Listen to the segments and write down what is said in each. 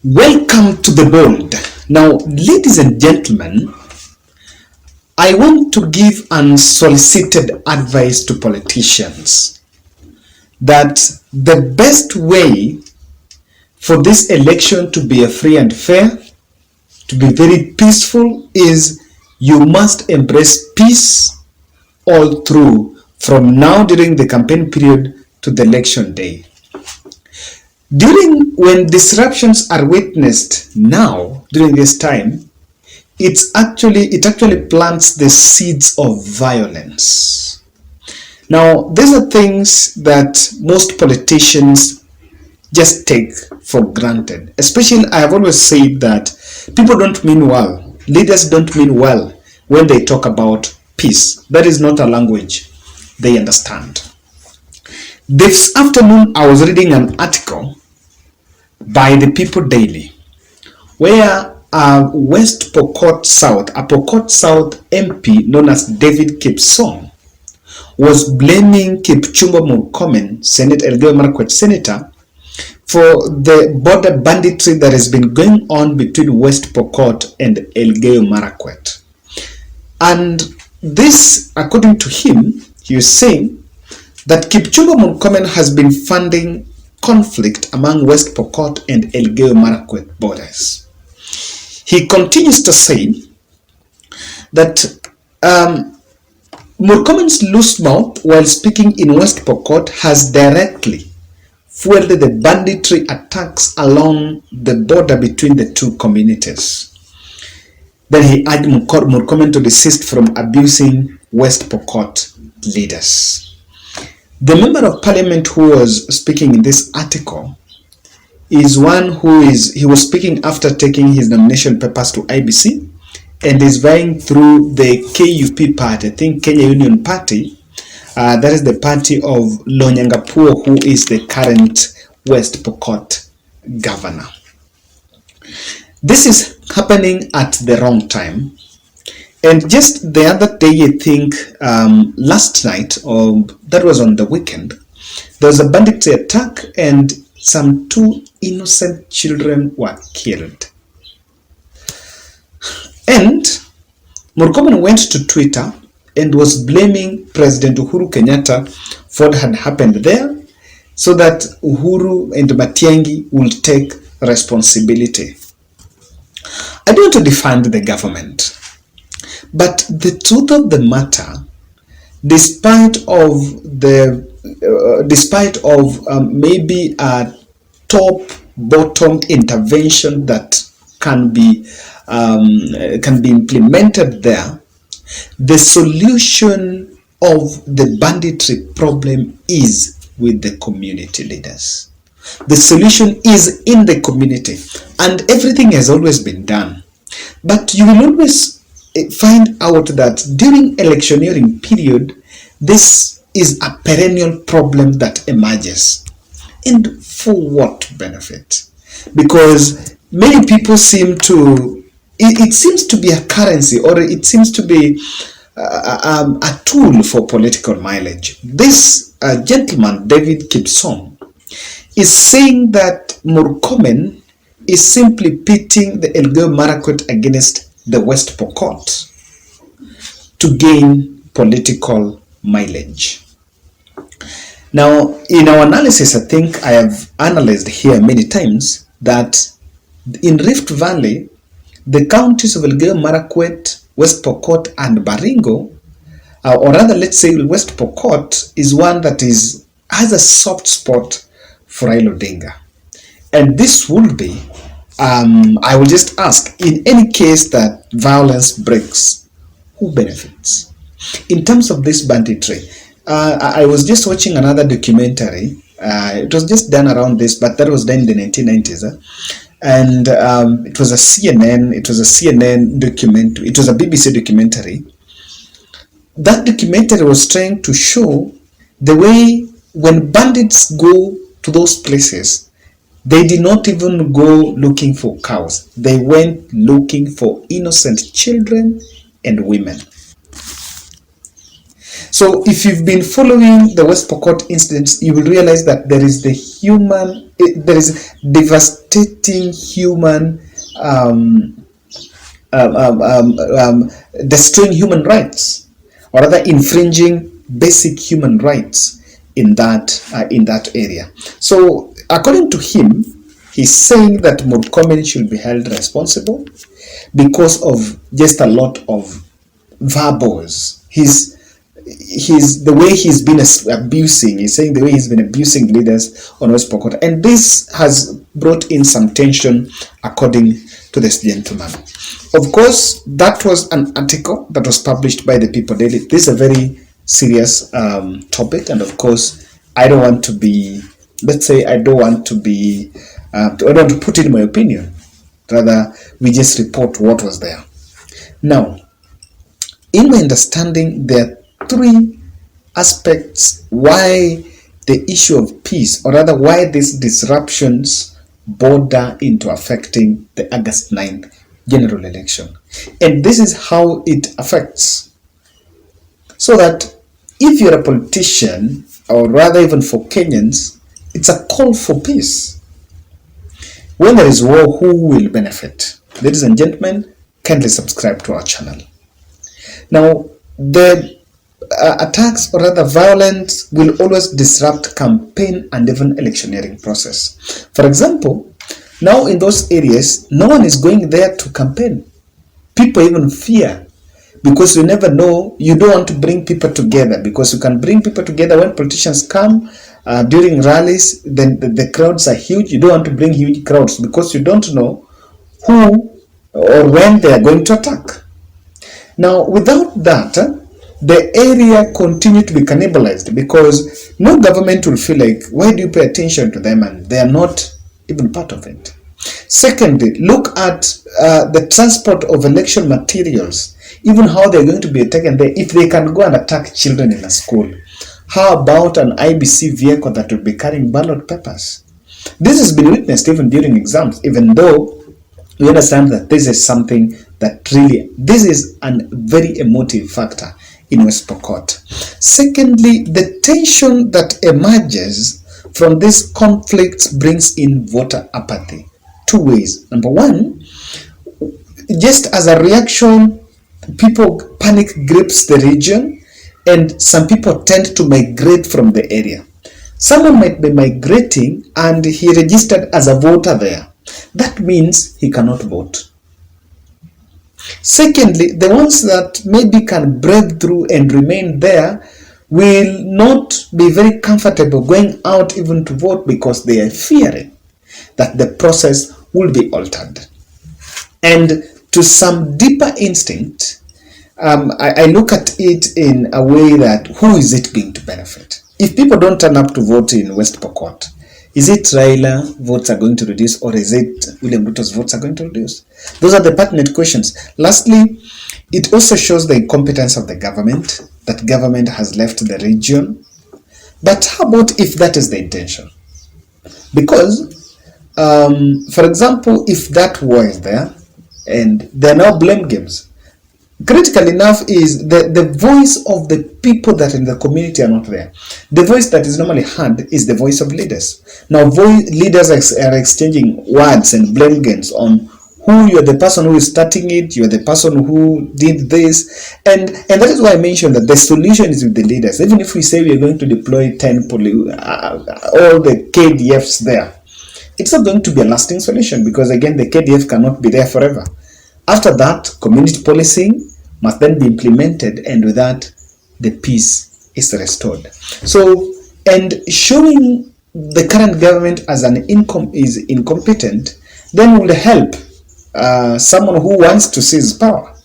Welcome to the bold. Now, ladies and gentlemen, I want to give unsolicited advice to politicians that the best way for this election to be a free and fair, to be very peaceful, is you must embrace peace all through from now during the campaign period to the election day. When disruptions are witnessed now during this time, it actually plants the seeds of violence. Now, these are things that most politicians just take for granted. Especially, I have always said that people don't mean well. Leaders don't mean well when they talk about peace. That is not a language they understand. This afternoon, I was reading an article by the People Daily, where a Pokot South MP known as David Kipsong was blaming Kipchumba Murkomen, Elgeyo Marakwet Senator, for the border banditry that has been going on between West Pokot and Elgeyo Marakwet. And this, according to him, he was saying that Kipchumba Murkomen has been funding conflict among West Pokot and Elgeyo Marakwet borders. He continues to say that Murkomen's loose mouth while speaking in West Pokot has directly fueled the banditry attacks along the border between the two communities. Then he urged Murkomen to desist from abusing West Pokot leaders. The member of parliament who was speaking in this article is one he was speaking after taking his nomination papers to IBC and is vying through the KUP party, I think Kenya Union Party. That is the party of Lonyangapuo, who is the current West Pokot governor. This is happening at the wrong time. And just the other day, I think last night, or that was on the weekend, there was a banditry attack and some 2 innocent children were killed. And Murkomen went to Twitter and was blaming President Uhuru Kenyatta for what had happened there, so that Uhuru and Matiang'i will take responsibility. I don't want to defend the government, but the truth of the matter, despite of maybe a top-bottom intervention that can be implemented there, the solution of the banditry problem is with the community leaders. The solution is in the community, and everything has always been done. But you will always find out that during electioneering period, this is a perennial problem that emerges. And for what benefit? Because many people it seems to be a currency, or it seems to be a tool for political mileage. This gentleman, David Kipsong, is saying that Murkomen is simply pitting the Elgeyo Marakwet against the West Pokot to gain political mileage. Now, in our analysis, I think I have analyzed here many times that in Rift Valley, the counties of Elgeyo Marakwet, West Pokot, and Baringo, or rather, let's say West Pokot, is one that has a soft spot for Raila Odinga. And this will be, I will just ask, in any case that violence breaks, who benefits? In terms of this banditry, I was just watching another documentary. It was just done around this, but that was done in the 1990s. And it was a CNN documentary. It was a BBC documentary. That documentary was trying to show the way when bandits go to those places, they did not even go looking for cows. They went looking for innocent children and women. So if you've been following the West Pokot incidents, you will realize that there is there is devastating human, um, destroying human rights, or rather infringing basic human rights in that area. So according to him, he's saying that Murkomen should be held responsible because of just a lot of verbals. The way he's been abusing, he's saying the way he's been abusing leaders on West Pokot, and this has brought in some tension according to this gentleman. Of course, that was an article that was published by the People Daily. This is a very serious topic, and of course, I don't want to be, let's say, I don't want to put in my opinion. Rather, we just report what was there. Now, in my understanding, there are three aspects why the issue of peace, or rather why these disruptions border into affecting the August 9th general election. And this is how it affects. So that if you're a politician, or rather even for Kenyans, it's a call for peace. When there is war, who will benefit? Ladies and gentlemen, kindly subscribe to our channel. Now, the attacks or rather violence will always disrupt campaign and even electioneering process. For example, now in those areas, no one is going there to campaign. People even fear, because you never know. You don't want to bring people together, because you can bring people together when politicians come during rallies. Then the crowds are huge. You don't want to bring huge crowds because you don't know who or when they are going to attack. Now, without that, the area continue to be cannibalized, because no government will feel like, why do you pay attention to them, and they are not even part of it. Secondly, look at the transport of election materials, even how they're going to be taken there. If they can go and attack children in a school, how about an IBC vehicle that will be carrying ballot papers? This has been witnessed even during exams, even though we understand that this is something that really, this is a very emotive factor in West Pokot. Secondly, the tension that emerges from this conflict brings in voter apathy. Two ways. Number one, just as a reaction, people panic grips the region, and some people tend to migrate from the area. Someone might be migrating and he registered as a voter there. That means he cannot vote. Secondly, the ones that maybe can break through and remain there will not be very comfortable going out even to vote, because they are fearing that the process will be altered. And to some deeper instinct, I look at it in a way that, who is it going to benefit? If people don't turn up to vote in West Pokot, is it Raila votes are going to reduce, or is it William Ruto's votes are going to reduce? Those are the pertinent questions. Lastly, it also shows the incompetence of the government, that government has left the region. But how about if that is the intention? Because, for example, if that war is there, and there are now blame games, critical enough is the voice of the people that in the community are not there. The voice that is normally heard is the voice of leaders. Now, leaders are exchanging words and blame games on who you're the person who is starting it, you're the person who did this, and that is why I mentioned that the solution is with the leaders. Even if we say we are going to deploy 10 all the KDFs there, it's not going to be a lasting solution, because again, the KDF cannot be there forever. After that, community policing must then be implemented, and with that, the peace is restored. So, and showing the current government as is incompetent, then will help someone who wants to seize power.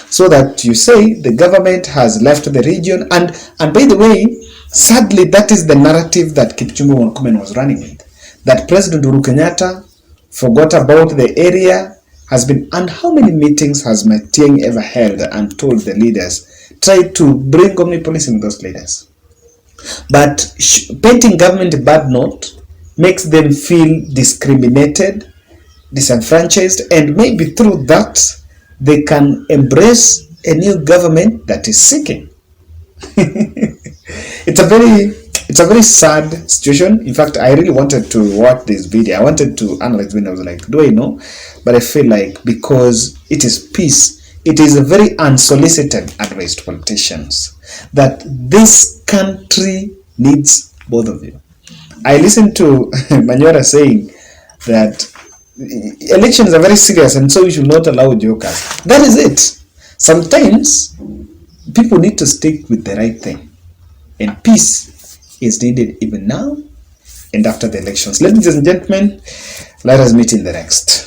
So that you say the government has left the region, and by the way, sadly, that is the narrative that Kipchumba Murkomen was running with. That President Uhuru Kenyatta forgot about the area, has been, and how many meetings has Matiang'i ever held and told the leaders, try to bring omnipolicing those leaders. But painting government a bad note makes them feel discriminated, disenfranchised, and maybe through that they can embrace a new government that is seeking It's a very sad situation. In fact, I really wanted to watch this video. I wanted to analyze when I was like, do I know? But I feel like because it is peace, it is a very unsolicited advice to politicians that this country needs both of you. I listened to Manyora saying that elections are very serious and so we should not allow jokers. That is it. Sometimes people need to stick with the right thing, and peace is needed even now and after the elections. Ladies and gentlemen, let us meet in the next.